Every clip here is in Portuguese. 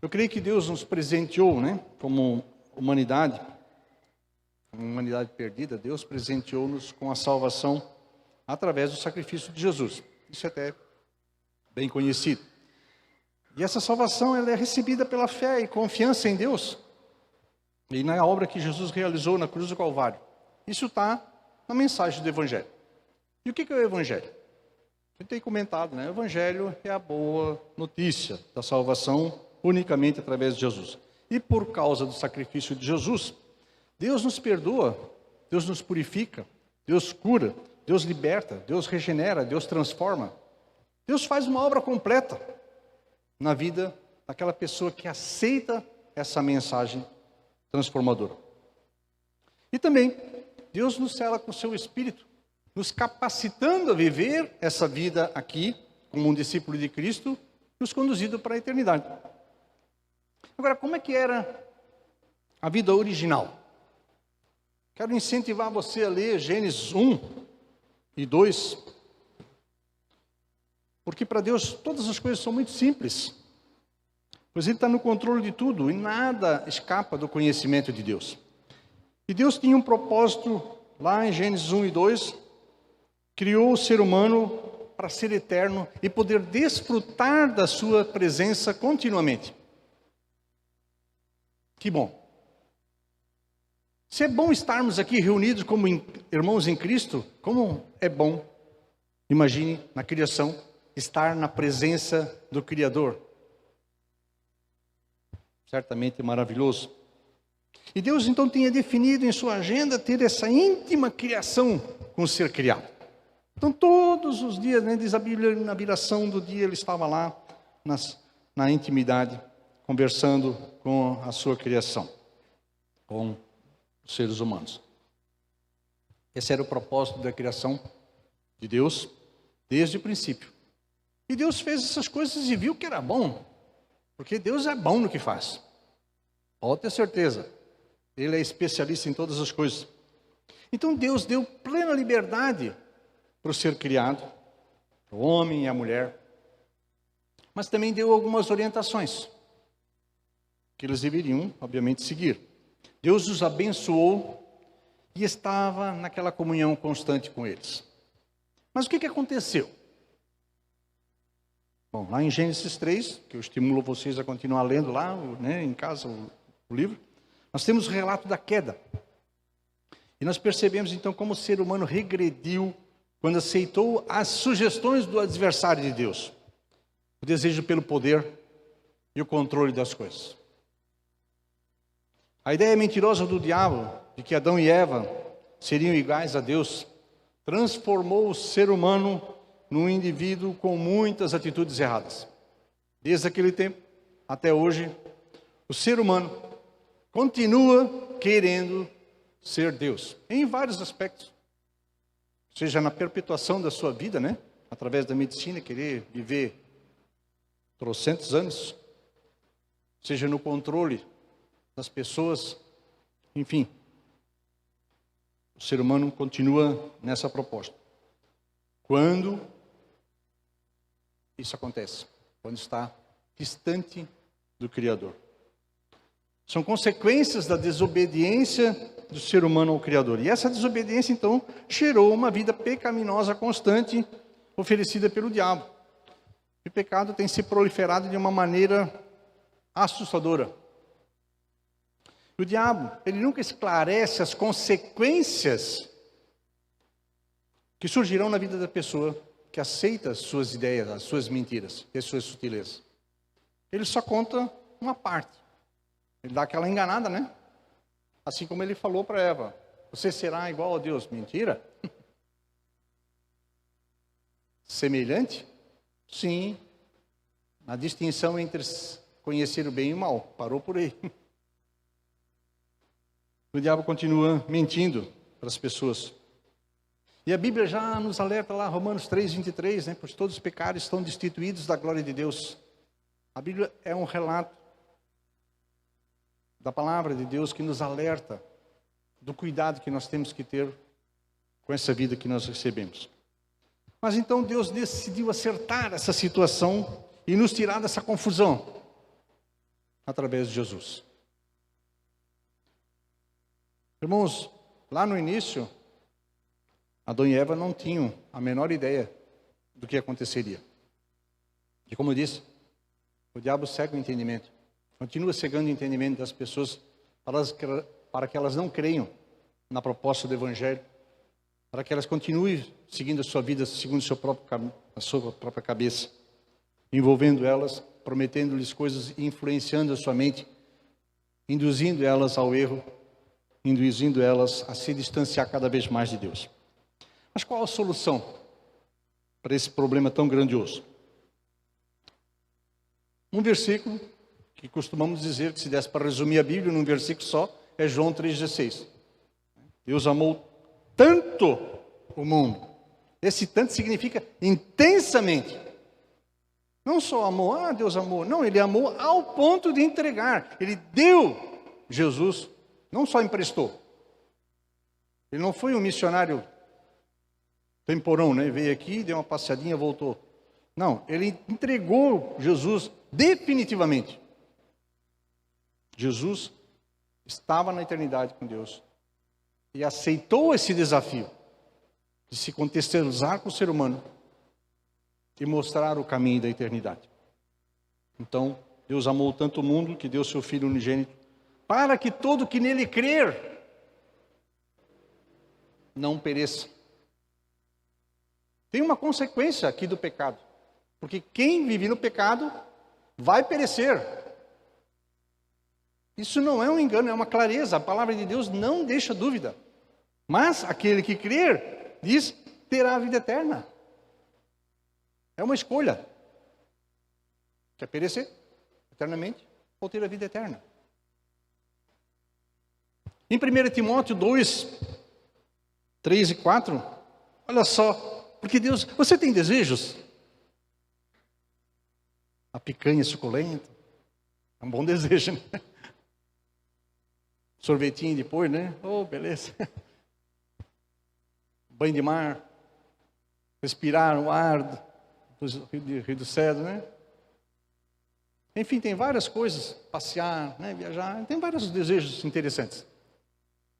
Eu creio que Deus nos presenteou, né, como humanidade perdida, Deus presenteou-nos com a salvação através do sacrifício de Jesus. Isso é até bem conhecido. E essa salvação ela é recebida pela fé e confiança em Deus e na obra que Jesus realizou na cruz do Calvário. Isso está na mensagem do Evangelho. E o que é o Evangelho? Eu tenho comentado, né? O Evangelho é a boa notícia da salvação unicamente através de Jesus. E por causa do sacrifício de Jesus, Deus nos perdoa, Deus nos purifica, Deus cura, Deus liberta, Deus regenera, Deus transforma. Deus faz uma obra completa na vida daquela pessoa que aceita essa mensagem transformadora. E também, Deus nos cela com o seu Espírito, nos capacitando a viver essa vida aqui, como um discípulo de Cristo, nos conduzindo para a eternidade. Agora, como é que era a vida original? Quero incentivar você a ler Gênesis 1 e 2, porque para Deus todas as coisas são muito simples, pois Ele está no controle de tudo e nada escapa do conhecimento de Deus. E Deus tinha um propósito lá em Gênesis 1 e 2, criou o ser humano para ser eterno e poder desfrutar da sua presença continuamente. Que bom. Se é bom estarmos aqui reunidos como irmãos em Cristo, como é bom, imagine, na criação, estar na presença do Criador. Certamente maravilhoso. E Deus então tinha definido em sua agenda ter essa íntima criação com o ser criado. Então todos os dias, né, diz a Bíblia, na viração do dia ele estava lá na intimidade, conversando com a sua criação, com os seres humanos. Esse era o propósito da criação de Deus desde o princípio. E Deus fez essas coisas e viu que era bom, porque Deus é bom no que faz. Pode ter certeza, Ele é especialista em todas as coisas. Então Deus deu plena liberdade para o ser criado, o homem e a mulher, mas também deu algumas orientações que eles deveriam, obviamente, seguir. Deus os abençoou e estava naquela comunhão constante com eles. Mas o que aconteceu? Bom, lá em Gênesis 3, que eu estimulo vocês a continuar lendo lá, né, em casa, o livro, nós temos o relato da queda. E nós percebemos então como o ser humano regrediu quando aceitou as sugestões do adversário de Deus. O desejo pelo poder e o controle das coisas. A ideia mentirosa do diabo de que Adão e Eva seriam iguais a Deus transformou o ser humano num indivíduo com muitas atitudes erradas. Desde aquele tempo até hoje, o ser humano continua querendo ser Deus, em vários aspectos. Seja na perpetuação da sua vida, né? Através da medicina, querer viver trocentos anos. Seja no controle das pessoas, enfim. O ser humano continua nessa proposta. Quando isso acontece? Quando está distante do Criador. São consequências da desobediência do ser humano ao Criador. E essa desobediência, então, gerou uma vida pecaminosa constante oferecida pelo diabo. E o pecado tem se proliferado de uma maneira assustadora. O diabo, ele nunca esclarece as consequências que surgirão na vida da pessoa que aceita as suas ideias, as suas mentiras e as suas sutilezas. Ele só conta uma parte. Ele dá aquela enganada, né? Assim como ele falou para Eva, você será igual a Deus. Mentira? Semelhante? Sim. A distinção entre conhecer o bem e o mal. Parou por aí. O diabo continua mentindo para as pessoas. E a Bíblia já nos alerta lá, Romanos 3:23, né? Pois todos os pecados estão destituídos da glória de Deus. A Bíblia é um relato da palavra de Deus que nos alerta do cuidado que nós temos que ter com essa vida que nós recebemos. Mas então Deus decidiu acertar essa situação e nos tirar dessa confusão. através de Jesus. Irmãos, lá no início, Adão e Eva não tinham a menor ideia do que aconteceria. E como eu disse, o diabo cega o entendimento. Continua cegando o entendimento das pessoas para que elas não creiam na proposta do Evangelho, para que elas continuem seguindo a sua vida segundo a sua própria cabeça, envolvendo elas, prometendo-lhes coisas e influenciando a sua mente, induzindo elas ao erro, induzindo elas a se distanciar cada vez mais de Deus. Mas qual a solução para esse problema tão grandioso? Um versículo que costumamos dizer que, se desse para resumir a Bíblia num versículo só, é João 3,16. Deus amou tanto o mundo. Esse tanto significa intensamente. Não só amou, Deus amou. Não, Ele amou ao ponto de entregar. Ele deu Jesus, não só emprestou. Ele não foi um missionário temporão, né? Veio aqui, deu uma passeadinha, voltou. Não, Ele entregou Jesus definitivamente. Jesus estava na eternidade com Deus e aceitou esse desafio de se contextualizar com o ser humano e mostrar o caminho da eternidade. Então, Deus amou tanto o mundo que deu seu Filho unigênito para que todo que nele crer não pereça. Tem uma consequência aqui do pecado, porque quem vive no pecado vai perecer. Isso não é um engano, é uma clareza. A palavra de Deus não deixa dúvida. Mas aquele que crer, diz, terá a vida eterna. É uma escolha. Quer perecer eternamente ou ter a vida eterna? Em 1 Timóteo 2, 3 e 4, olha só, porque Deus, você tem desejos? A picanha suculenta, é um bom desejo, né? Sorvetinho depois, né? Oh, beleza. Banho de mar, respirar o ar do Rio do Cedro, né? Enfim, tem várias coisas, passear, né? Viajar, tem vários desejos interessantes.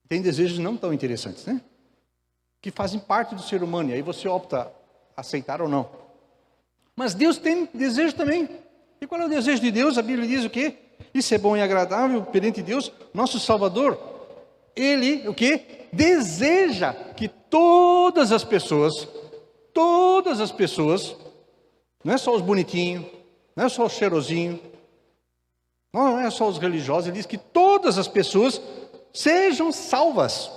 Tem desejos não tão interessantes, né? Que fazem parte do ser humano, e aí você opta aceitar ou não. Mas Deus tem desejo também. E qual é o desejo de Deus? A Bíblia diz o quê? Isso é bom e agradável perante Deus, nosso Salvador. Ele, o quê? Deseja que todas as pessoas, não é só os bonitinhos, não é só os cheirosinhos, não é só os religiosos, ele diz que todas as pessoas sejam salvas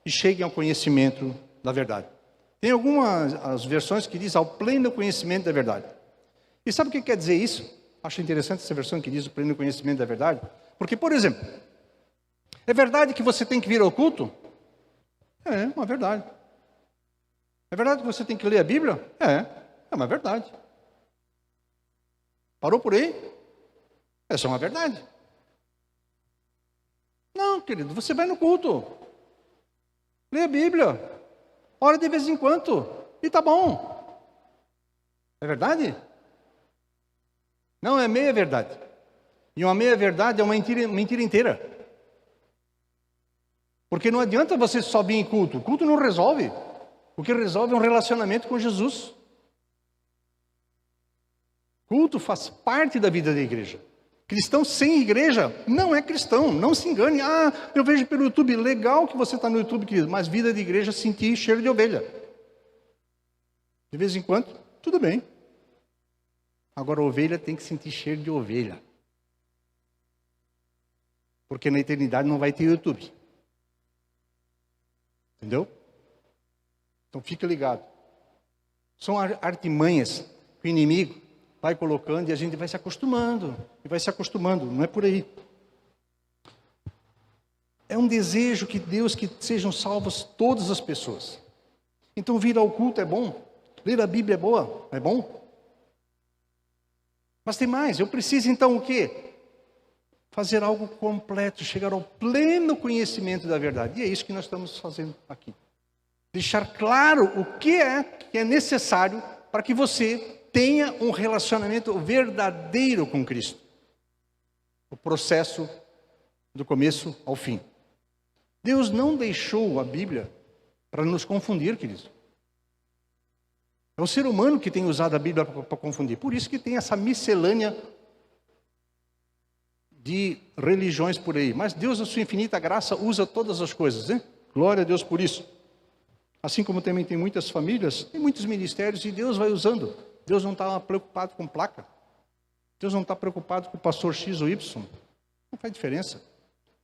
e cheguem ao conhecimento da verdade. Tem algumas as versões que diz ao pleno conhecimento da verdade. E sabe o que quer dizer isso? Acho interessante essa versão que diz o pleno conhecimento da verdade. Porque, por exemplo, é verdade que você tem que vir ao culto? É uma verdade. É verdade que você tem que ler a Bíblia? É uma verdade. Parou por aí? Essa é uma verdade. Não, querido, você vai no culto. Lê a Bíblia. Ora de vez em quando. E tá bom. É verdade? Não, é meia verdade. E uma meia verdade é uma mentira inteira. Porque não adianta você só vir em culto. O culto não resolve. O que resolve é um relacionamento com Jesus. Culto faz parte da vida da igreja. Cristão sem igreja não é cristão, não se engane. Eu vejo pelo YouTube, legal que você está no YouTube, querido, mas vida de igreja sentir cheiro de ovelha. De vez em quando, tudo bem. Agora a ovelha tem que sentir cheiro de ovelha. Porque na eternidade não vai ter YouTube. Entendeu? Então fica ligado. São artimanhas que o inimigo vai colocando e a gente vai se acostumando. E vai se acostumando, não é por aí. É um desejo que Deus, que sejam salvas todas as pessoas. Então vir ao culto é bom. Ler a Bíblia é boa, é bom. Mas tem mais, eu preciso então o quê? Fazer algo completo, chegar ao pleno conhecimento da verdade. E é isso que nós estamos fazendo aqui. Deixar claro o que é necessário para que você tenha um relacionamento verdadeiro com Cristo. o processo do começo ao fim. Deus não deixou a Bíblia para nos confundir, queridos. É o ser humano que tem usado a Bíblia para confundir. Por isso que tem essa miscelânea de religiões por aí. Mas Deus, na sua infinita graça, usa todas as coisas, né? Glória a Deus por isso. Assim como também tem muitas famílias, tem muitos ministérios e Deus vai usando. Deus não está preocupado com placa. Deus não está preocupado com o pastor X ou Y. Não faz diferença.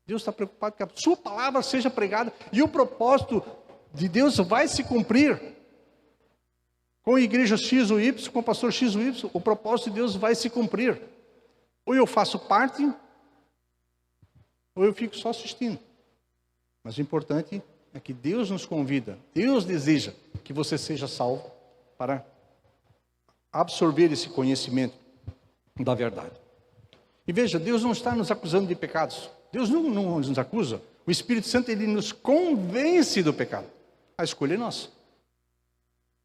Deus está preocupado que a sua palavra seja pregada e o propósito de Deus vai se cumprir. Com a igreja X ou Y, com o pastor X ou Y, o propósito de Deus vai se cumprir. Ou eu faço parte, ou eu fico só assistindo. Mas o importante é que Deus nos convida, Deus deseja que você seja salvo para absorver esse conhecimento da verdade. E veja, Deus não está nos acusando de pecados. Deus não nos acusa. O Espírito Santo, ele nos convence do pecado. A escolha é nossa.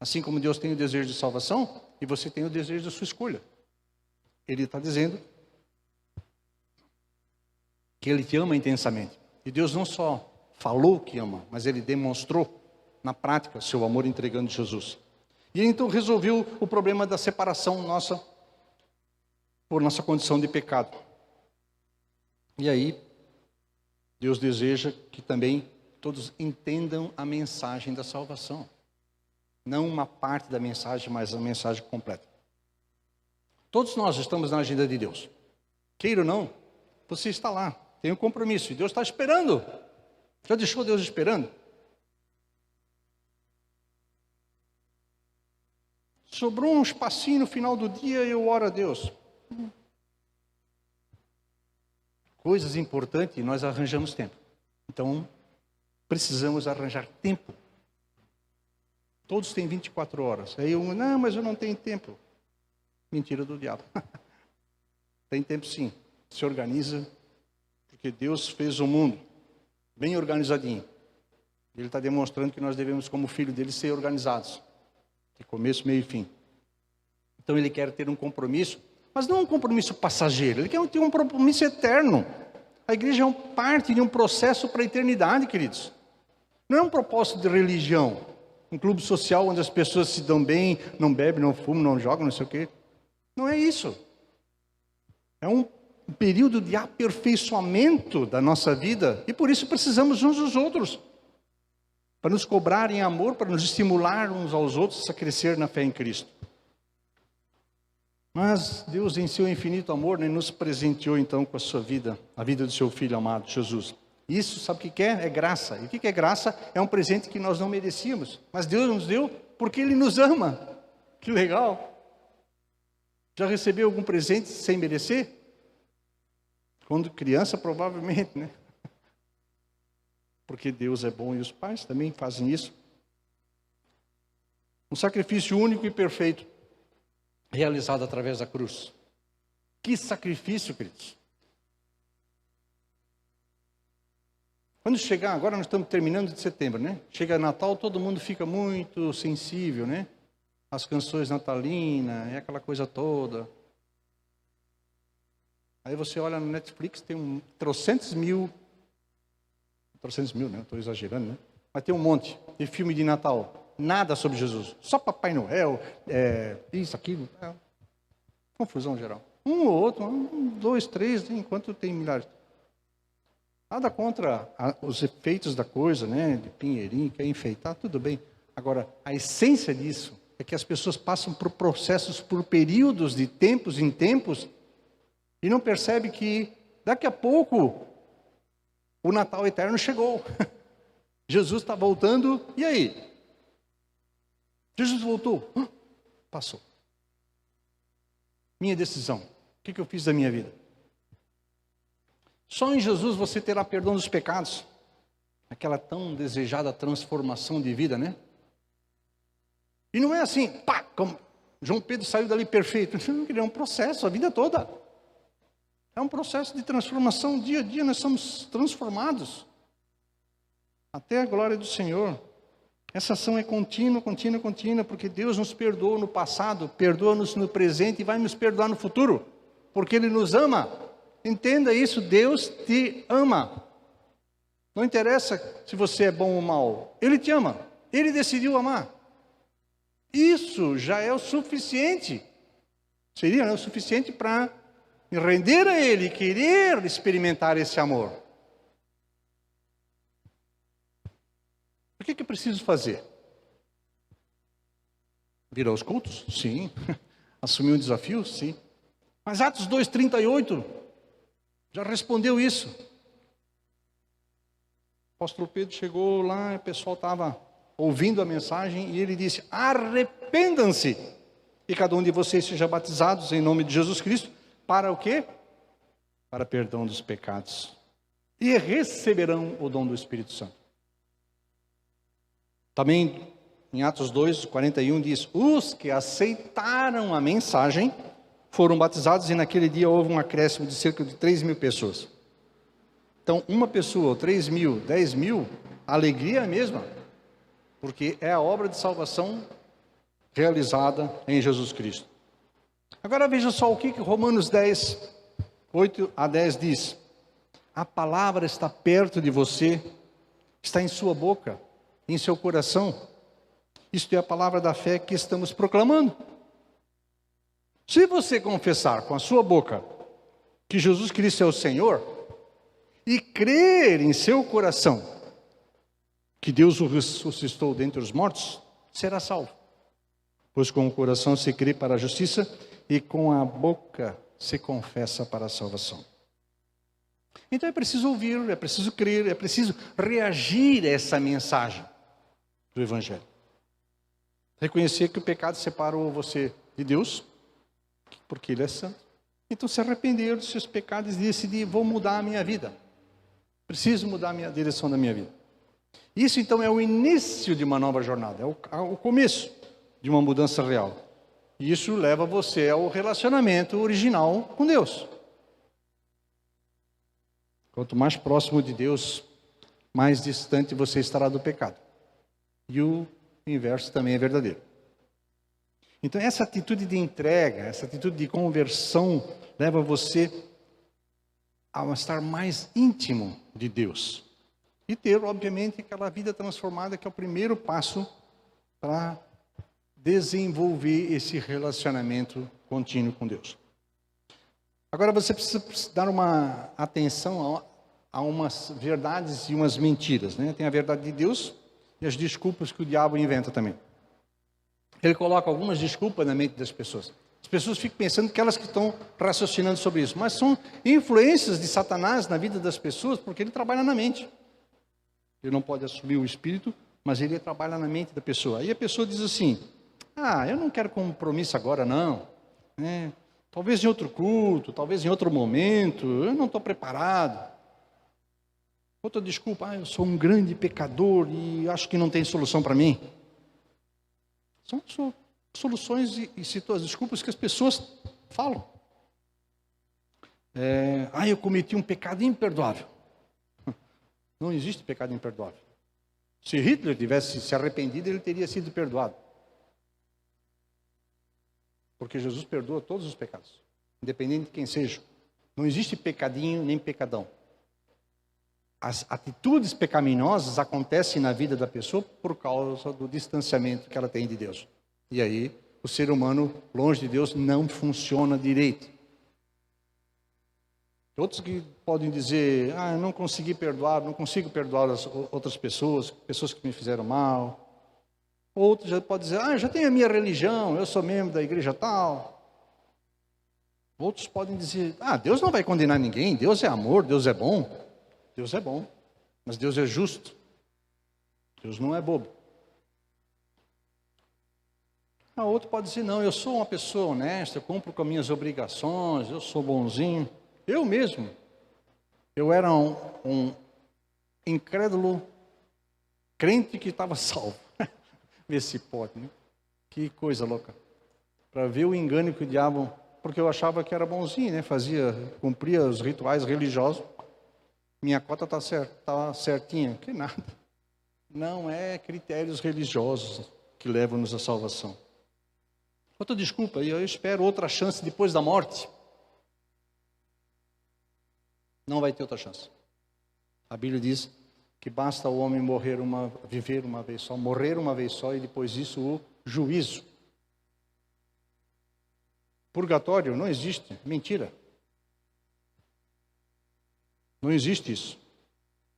Assim como Deus tem o desejo de salvação, e você tem o desejo da sua escolha. Ele está dizendo que Ele te ama intensamente. E Deus não só falou que ama, mas Ele demonstrou na prática seu amor entregando Jesus. E Ele então resolveu o problema da separação nossa por nossa condição de pecado. E aí, Deus deseja que também todos entendam a mensagem da salvação. Não uma parte da mensagem, mas a mensagem completa. Todos nós estamos na agenda de Deus. Queira ou não, você está lá, tem um compromisso. E Deus está esperando. Já deixou Deus esperando? Sobrou um espacinho no final do dia e eu oro a Deus. Coisas importantes, nós arranjamos tempo. Então, precisamos arranjar tempo. Todos têm 24 horas. Aí não, mas eu não tenho tempo. Mentira do diabo. Tem tempo sim. Se organiza, porque Deus fez o mundo bem organizadinho. Ele está demonstrando que nós devemos, como filho dele, ser organizados. De começo, meio e fim. Então ele quer ter um compromisso, mas não um compromisso passageiro. Ele quer ter um compromisso eterno. A igreja é parte de um processo para a eternidade, queridos. Não é um propósito de religião. Um clube social onde as pessoas se dão bem, não bebem, não fumam, não jogam, não sei o quê. Não é isso. É um período de aperfeiçoamento da nossa vida. E por isso precisamos uns dos outros. Para nos cobrar em amor, para nos estimular uns aos outros a crescer na fé em Cristo. Mas Deus, em seu infinito amor, nos presenteou então com a sua vida, a vida do seu Filho amado, Jesus. Isso, sabe o que é? É graça. E o que é graça? É um presente que nós não merecíamos. Mas Deus nos deu porque Ele nos ama. Que legal. Já recebeu algum presente sem merecer? Quando criança, provavelmente, né? Porque Deus é bom e os pais também fazem isso. Um sacrifício único e perfeito, realizado através da cruz. Que sacrifício, queridos. Quando chegar, agora nós estamos terminando de setembro, né? Chega Natal, todo mundo fica muito sensível, né? As canções natalinas, é aquela coisa toda. Aí você olha no Netflix, tem trocentos mil, né? Estou exagerando, né? Mas tem um monte de filme de Natal. Nada sobre Jesus. Só Papai Noel, isso, aquilo. Confusão geral. Um ou outro, dois, três, enquanto tem milhares. Nada contra os efeitos da coisa, né? De pinheirinho, quer enfeitar, tudo bem. Agora, a essência disso é que as pessoas passam por processos, por períodos de tempos em tempos, e não percebe que daqui a pouco o Natal eterno chegou. Jesus está voltando, e aí? Jesus voltou, passou. Minha decisão, o que eu fiz da minha vida? Só em Jesus você terá perdão dos pecados. Aquela tão desejada transformação de vida, né? E não é assim, pá, como João Pedro saiu dali perfeito. Não, é um processo, a vida toda. É um processo de transformação, dia a dia nós somos transformados. Até a glória do Senhor. Essa ação é contínua, contínua, contínua, porque Deus nos perdoou no passado, perdoa-nos no presente e vai nos perdoar no futuro. Porque Ele nos ama. Entenda isso, Deus te ama. Não interessa se você é bom ou mal, Ele te ama. Ele decidiu amar. Isso já é o suficiente. Seria, né, o suficiente para me render a Ele e querer experimentar esse amor. O que eu preciso fazer? Vir aos cultos? Sim. Assumir um desafio? Sim. Mas Atos 2:38 já respondeu isso. O apóstolo Pedro chegou lá, o pessoal estava ouvindo a mensagem e ele disse: arrependam-se e cada um de vocês seja batizados em nome de Jesus Cristo. Para o quê? Para perdão dos pecados. E receberão o dom do Espírito Santo. Também em Atos 2:41 diz: os que aceitaram a mensagem foram batizados e naquele dia houve um acréscimo de cerca de 3.000 pessoas. Então, uma pessoa, 3.000, 10.000, a alegria é a mesma, porque é a obra de salvação realizada em Jesus Cristo. Agora veja só o que Romanos 10:8-10 diz. A palavra está perto de você, está em sua boca, em seu coração. Isto é a palavra da fé que estamos proclamando. Se você confessar com a sua boca que Jesus Cristo é o Senhor, e crer em seu coração que Deus o ressuscitou dentre os mortos, será salvo. Pois com o coração se crê para a justiça e com a boca se confessa para a salvação. Então é preciso ouvir, é preciso crer, é preciso reagir a essa mensagem do Evangelho. Reconhecer que o pecado separou você de Deus, porque Ele é santo. Então se arrepender dos seus pecados e decidir: vou mudar a minha vida. Preciso mudar a direção da minha vida. Isso então é o início de uma nova jornada, é o começo de uma mudança real. E isso leva você ao relacionamento original com Deus. Quanto mais próximo de Deus, mais distante você estará do pecado. E o inverso também é verdadeiro. Então essa atitude de entrega, essa atitude de conversão leva você a estar mais íntimo de Deus. E ter, obviamente, aquela vida transformada que é o primeiro passo para desenvolver esse relacionamento contínuo com Deus. Agora você precisa dar uma atenção a umas verdades e umas mentiras, né? Tem a verdade de Deus e as desculpas que o diabo inventa também. Ele coloca algumas desculpas na mente das pessoas. As pessoas ficam pensando que elas que estão raciocinando sobre isso, mas são influências de Satanás na vida das pessoas, porque ele trabalha na mente. Ele não pode assumir o espírito, mas ele trabalha na mente da pessoa. Aí a pessoa diz assim: eu não quero compromisso agora não, né? Talvez em outro culto, talvez em outro momento, eu não estou preparado. Outra desculpa: eu sou um grande pecador e acho que não tem solução para mim. São soluções e desculpas que as pessoas falam. Eu cometi um pecado imperdoável. Não existe pecado imperdoável. Se Hitler tivesse se arrependido, ele teria sido perdoado. Porque Jesus perdoa todos os pecados, independente de quem seja. Não existe pecadinho nem pecadão. As atitudes pecaminosas acontecem na vida da pessoa por causa do distanciamento que ela tem de Deus. E aí, o ser humano, longe de Deus, não funciona direito. Outros que podem dizer: eu não consegui perdoar, não consigo perdoar as outras pessoas que me fizeram mal. Outros já podem dizer: já tenho a minha religião, eu sou membro da igreja tal. Outros podem dizer: Deus não vai condenar ninguém, Deus é amor, Deus é bom. Deus é bom, mas Deus é justo. Deus não é bobo. Outro pode dizer: não, eu sou uma pessoa honesta, eu cumpro com as minhas obrigações, eu sou bonzinho. Eu mesmo, eu era um incrédulo crente que estava salvo. Vê se pode, né? Que coisa louca. Para ver o engano que o diabo... Porque eu achava que era bonzinho, né? Cumpria os rituais religiosos. Minha cota está certinha. Que nada. Não é critérios religiosos que levam-nos à salvação. Outra desculpa, eu espero outra chance depois da morte. Não vai ter outra chance. A Bíblia diz que basta o homem viver uma vez só, morrer uma vez só, e depois disso o juízo. Purgatório não existe, mentira. Não existe isso.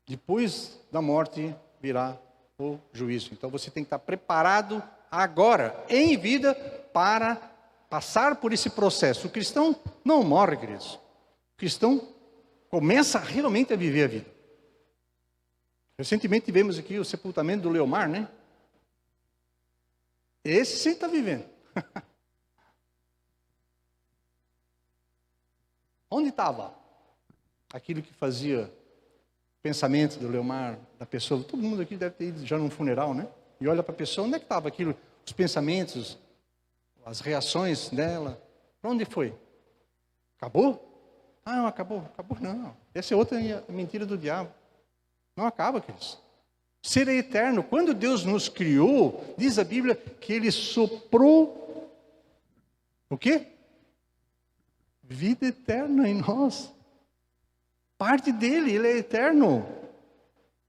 Depois da morte virá o juízo. Então você tem que estar preparado agora, em vida, para passar por esse processo. O cristão não morre, queridos. O cristão começa realmente a viver a vida. Recentemente tivemos aqui o sepultamento do Leomar, né? Esse sim está vivendo. Onde estava aquilo que fazia pensamento do Leomar, da pessoa? Todo mundo aqui deve ter ido já num funeral, né? E olha para a pessoa, onde é que estava aquilo? Os pensamentos, as reações dela. Para onde foi? Acabou? Ah, não, acabou não. Essa é outra mentira do diabo. Não acaba, queridos. Ser é eterno. Quando Deus nos criou, diz a Bíblia que Ele soprou o quê? Vida eterna em nós. Parte dele, Ele é eterno.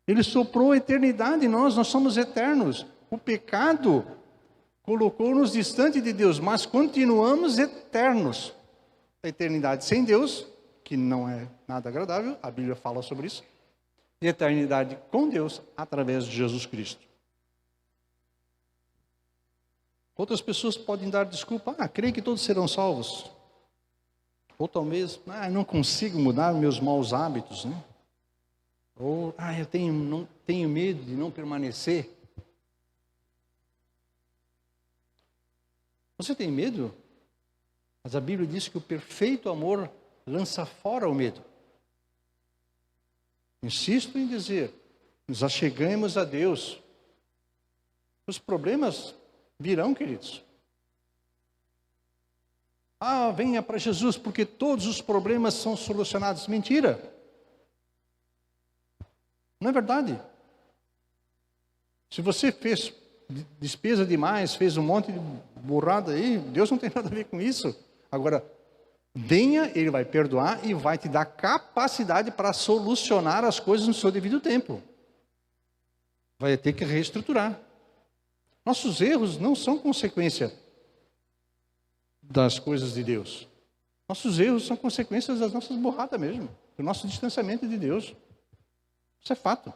Ele soprou a eternidade em nós somos eternos. O pecado colocou-nos distante de Deus, mas continuamos eternos. A eternidade sem Deus, que não é nada agradável, a Bíblia fala sobre isso. E eternidade com Deus através de Jesus Cristo. Outras pessoas podem dar desculpa, creio que todos serão salvos. Ou talvez, não consigo mudar meus maus hábitos, né? Ou, eu não tenho medo de não permanecer. Você tem medo? Mas a Bíblia diz que o perfeito amor lança fora o medo. Insisto em dizer, nos achegamos a Deus. Os problemas virão, queridos. Venha para Jesus, porque todos os problemas são solucionados. Mentira. Não é verdade. Se você fez despesa demais, fez um monte de burrada aí, Deus não tem nada a ver com isso. Agora, venha, Ele vai perdoar e vai te dar capacidade para solucionar as coisas no seu devido tempo. Vai ter que reestruturar. Nossos erros não são consequência das coisas de Deus. Nossos erros são consequências das nossas burradas mesmo, do nosso distanciamento de Deus. Isso é fato.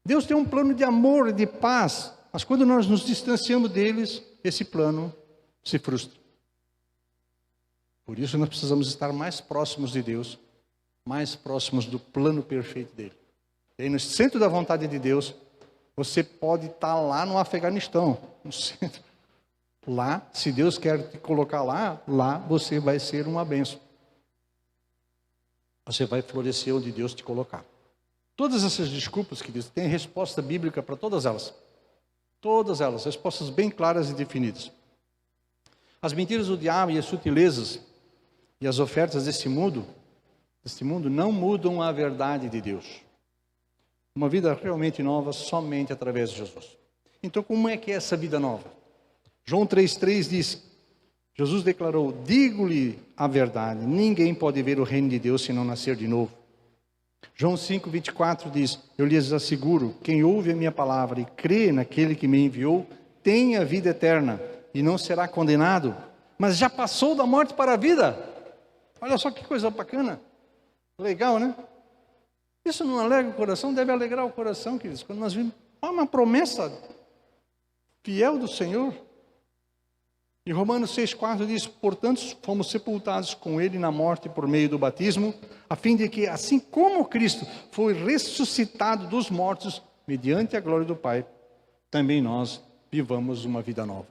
Deus tem um plano de amor e de paz, mas quando nós nos distanciamos deles, esse plano se frustra. Por isso nós precisamos estar mais próximos de Deus, mais próximos do plano perfeito dele. E aí no centro da vontade de Deus, você pode estar lá no Afeganistão, no centro. Lá, se Deus quer te colocar lá você vai ser uma bênção. Você vai florescer onde Deus te colocar. Todas essas desculpas, queridos, têm resposta bíblica para todas elas. Todas elas, respostas bem claras e definidas. As mentiras do diabo e as sutilezas e as ofertas desse mundo não mudam a verdade de Deus. Uma vida realmente nova somente através de Jesus. Então, como é que é essa vida nova? João 3,3 diz, Jesus declarou, digo-lhe a verdade, ninguém pode ver o reino de Deus se não nascer de novo. João 5,24 diz, eu lhes asseguro, quem ouve a minha palavra e crê naquele que me enviou, tem a vida eterna e não será condenado, mas já passou da morte para a vida. Olha só que coisa bacana, legal, né? Isso não alegra o coração, deve alegrar o coração, queridos, quando nós vimos uma promessa fiel do Senhor. E Romanos 6,4 diz, portanto, fomos sepultados com Ele na morte por meio do batismo, a fim de que, assim como Cristo foi ressuscitado dos mortos, mediante a glória do Pai, também nós vivamos uma vida nova.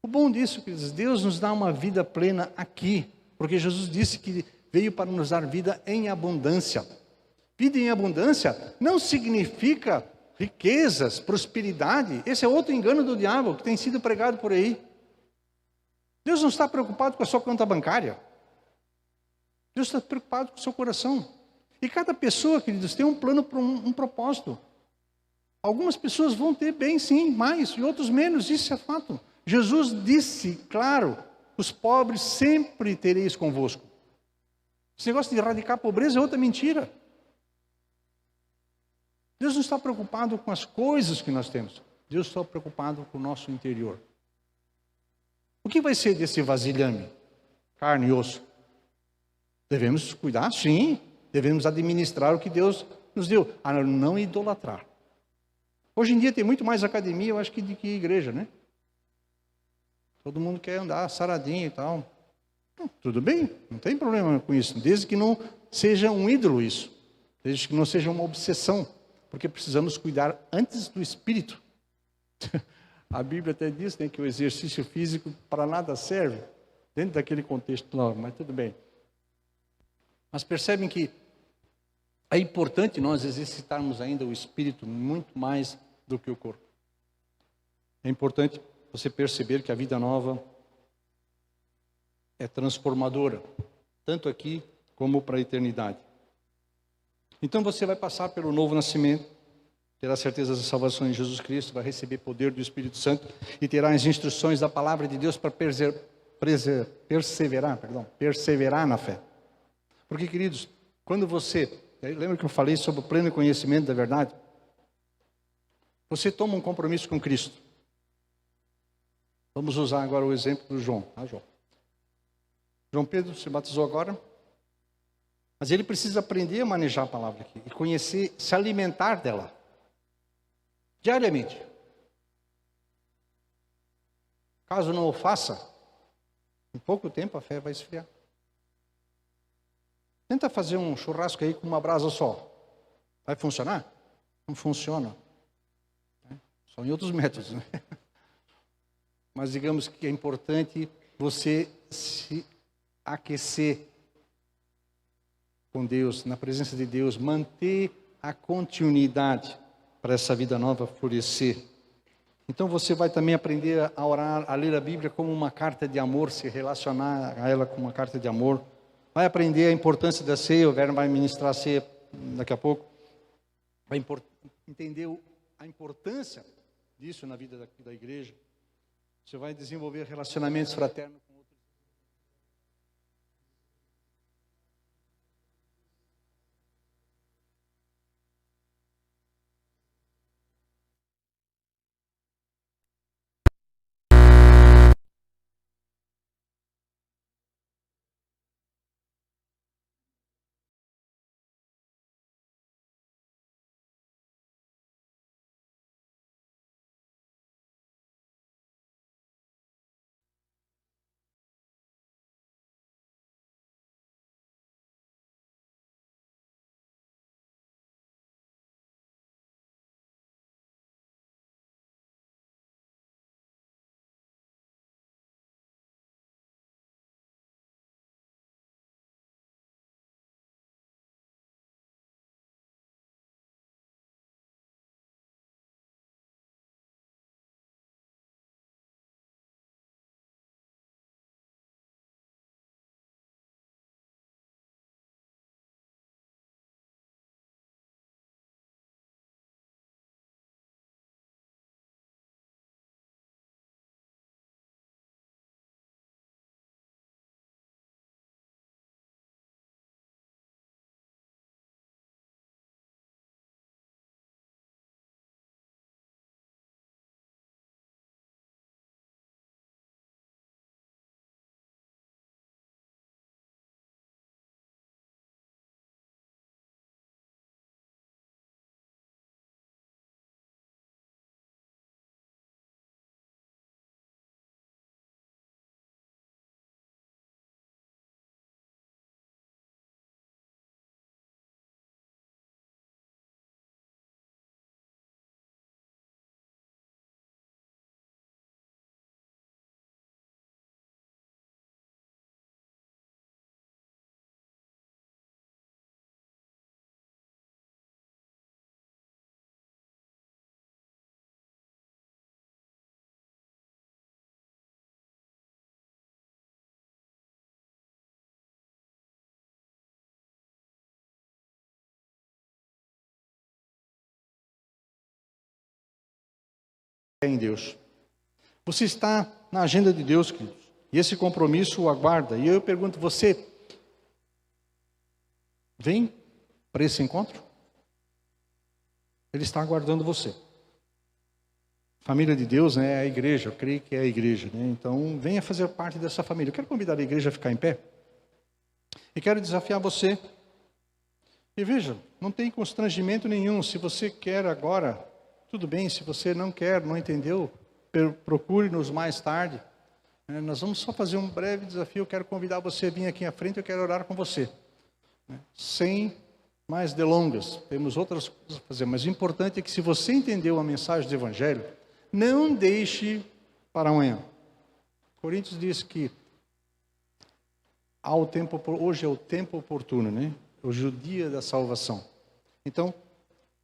O bom disso, queridos, Deus nos dá uma vida plena aqui, porque Jesus disse que veio para nos dar vida em abundância. Vida em abundância não significa riquezas, prosperidade. Esse é outro engano do diabo que tem sido pregado por aí. Deus não está preocupado com a sua conta bancária. Deus está preocupado com o seu coração. E cada pessoa, queridos, tem um plano para um propósito. Algumas pessoas vão ter bem, sim, mais, e outros menos, isso é fato. Jesus disse, claro, os pobres sempre tereis convosco. Esse negócio de erradicar a pobreza é outra mentira. Deus não está preocupado com as coisas que nós temos. Deus está preocupado com o nosso interior. O que vai ser desse vasilhame? Carne e osso. Devemos cuidar, sim. Devemos administrar o que Deus nos deu. A não idolatrar. Hoje em dia tem muito mais academia, eu acho, que igreja, né? Todo mundo quer andar saradinho e tal. Tudo bem, não tem problema com isso. Desde que não seja um ídolo isso. Desde que não seja uma obsessão. Porque precisamos cuidar antes do espírito. A Bíblia até diz, né, que o exercício físico para nada serve. Dentro daquele contexto lá, mas tudo bem. Mas percebem que é importante nós exercitarmos ainda o espírito muito mais do que o corpo. É importante você perceber que a vida nova é transformadora, tanto aqui como para a eternidade. Então você vai passar pelo novo nascimento, terá certeza da salvação em Jesus Cristo, vai receber poder do Espírito Santo e terá as instruções da palavra de Deus para perseverar na fé. Porque, queridos, quando você, lembra que eu falei sobre o pleno conhecimento da verdade? Você toma um compromisso com Cristo. Vamos usar agora o exemplo do João. João Pedro se batizou agora, mas ele precisa aprender a manejar a palavra aqui e conhecer, se alimentar dela diariamente. Caso não o faça, em pouco tempo a fé vai esfriar. Tenta fazer um churrasco aí com uma brasa só. Vai funcionar? Não funciona. Só em outros métodos, né? Mas digamos que é importante você se aquecer com Deus, na presença de Deus, manter a continuidade para essa vida nova florescer. Então você vai também aprender a orar, a ler a Bíblia como uma carta de amor, se relacionar a ela como uma carta de amor. Vai aprender a importância da ceia, o Verno vai ministrar a ceia daqui a pouco. Vai entender a importância disso na vida da igreja. Você vai desenvolver relacionamentos fraternos com outros. Em Deus. Você está na agenda de Deus, queridos. E esse compromisso o aguarda. E eu pergunto, você Vem para esse encontro? Ele está aguardando você. Família de Deus, né, é a igreja, eu creio que é a igreja, né? Então, venha fazer parte dessa família. Eu quero convidar a igreja a ficar em pé. E quero desafiar você. E veja, não tem constrangimento nenhum. Se você quer agora, tudo bem. Se você não quer, não entendeu, procure-nos mais tarde. Nós vamos só fazer um breve desafio. Eu quero convidar você a vir aqui à frente. Eu quero orar com você. Sem mais delongas. Temos outras coisas a fazer. Mas o importante é que se você entendeu a mensagem do Evangelho, não deixe para amanhã. Coríntios diz que hoje é o tempo oportuno, né? Hoje é o dia da salvação. Então,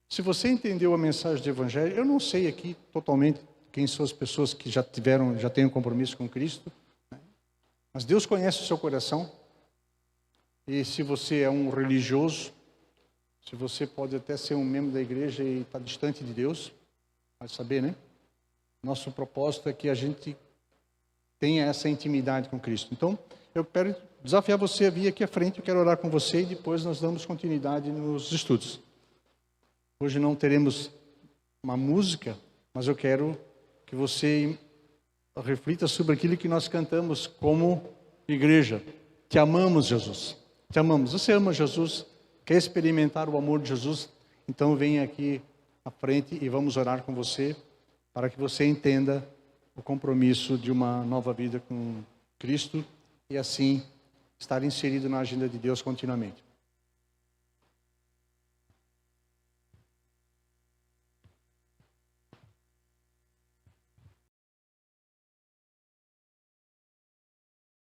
se você entendeu a mensagem do Evangelho, eu não sei aqui totalmente quem são as pessoas que já têm um compromisso com Cristo, né? Mas Deus conhece o seu coração. E se você é um religioso, se você pode até ser um membro da igreja e está distante de Deus, vai saber, né? Nosso propósito é que a gente tenha essa intimidade com Cristo. Então, eu quero desafiar você a vir aqui à frente, eu quero orar com você e depois nós damos continuidade nos estudos. Hoje não teremos uma música, mas eu quero que você reflita sobre aquilo que nós cantamos como igreja. Te amamos, Jesus. Te amamos. Você ama Jesus? Quer experimentar o amor de Jesus? Então venha aqui à frente e vamos orar com você para que você entenda o compromisso de uma nova vida com Cristo e assim estar inserido na agenda de Deus continuamente.